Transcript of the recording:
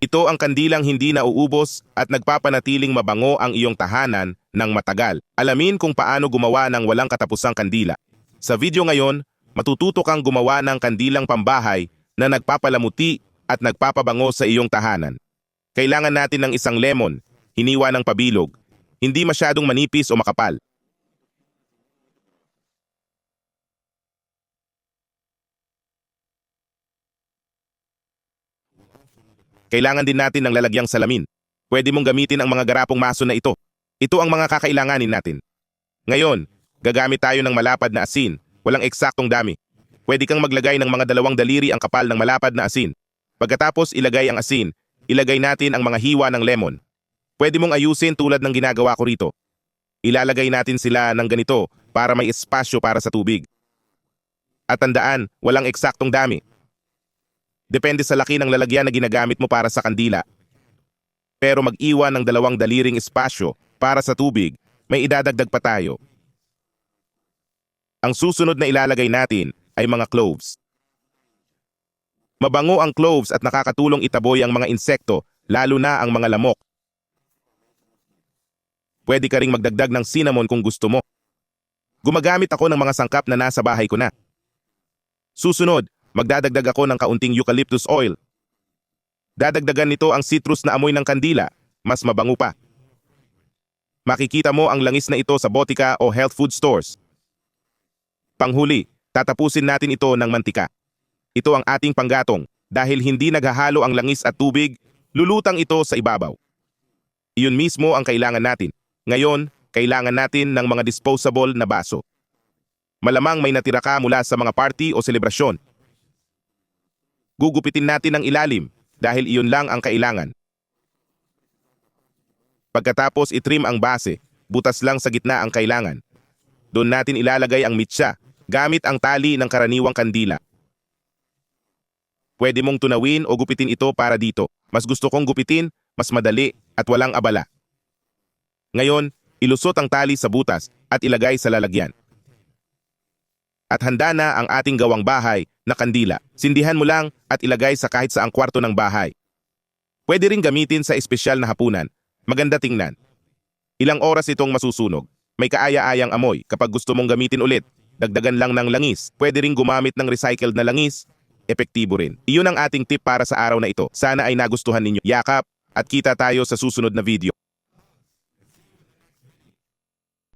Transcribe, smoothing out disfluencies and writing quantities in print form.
Ito ang kandilang hindi nauubos at nagpapanatiling mabango ang iyong tahanan ng matagal. Alamin kung paano gumawa ng walang katapusang kandila. Sa video ngayon, matututo kang gumawa ng kandilang pambahay na nagpapalamuti at nagpapabango sa iyong tahanan. Kailangan natin ng isang lemon, hiniwa ng pabilog, hindi masyadong manipis o makapal. Kailangan din natin ng lalagyang salamin. Pwede mong gamitin ang mga garapong maso na ito. Ito ang mga kakailanganin natin. Ngayon, gagamit tayo ng malapad na asin, walang eksaktong dami. Pwede kang maglagay ng mga 2 daliri ang kapal ng malapad na asin. Pagkatapos ilagay ang asin, ilagay natin ang mga hiwa ng lemon. Pwede mong ayusin tulad ng ginagawa ko rito. Ilalagay natin sila ng ganito para may espasyo para sa tubig. At tandaan, walang eksaktong dami. Depende sa laki ng lalagyan na ginagamit mo para sa kandila. Pero mag-iwan ng 2 daliring espasyo para sa tubig, may idadagdag pa tayo. Ang susunod na ilalagay natin ay mga cloves. Mabango ang cloves at nakakatulong itaboy ang mga insekto, lalo na ang mga lamok. Pwede ka ring magdagdag ng cinnamon kung gusto mo. Gumagamit ako ng mga sangkap na nasa bahay ko na. Susunod, magdadagdag ako ng kaunting eucalyptus oil. Dadagdagan nito ang citrus na amoy ng kandila, mas mabango pa. Makikita mo ang langis na ito sa botika o health food stores. Panghuli, tatapusin natin ito ng mantika. Ito ang ating panggatong, dahil hindi naghahalo ang langis at tubig, lulutang ito sa ibabaw. Iyon mismo ang kailangan natin. Ngayon, kailangan natin ng mga disposable na baso. Malamang may natira ka mula sa mga party o selebrasyon. Gugupitin natin ang ilalim dahil iyon lang ang kailangan. Pagkatapos itrim ang base, butas lang sa gitna ang kailangan. Doon natin ilalagay ang mitsa gamit ang tali ng karaniwang kandila. Pwede mong tunawin o gupitin ito para dito. Mas gusto kong gupitin, mas madali at walang abala. Ngayon, ilusot ang tali sa butas at ilagay sa lalagyan. At handa na ang ating gawang bahay na kandila. Sindihan mo lang at ilagay sa kahit saang kwarto ng bahay. Pwede ring gamitin sa espesyal na hapunan. Maganda tingnan. Ilang oras itong masusunog. May kaaya-ayang amoy. Kapag gusto mong gamitin ulit, dagdagan lang ng langis. Pwede ring gumamit ng recycled na langis. Epektibo rin. Iyon ang ating tip para sa araw na ito. Sana ay nagustuhan ninyo. Yakap at kita tayo sa susunod na video.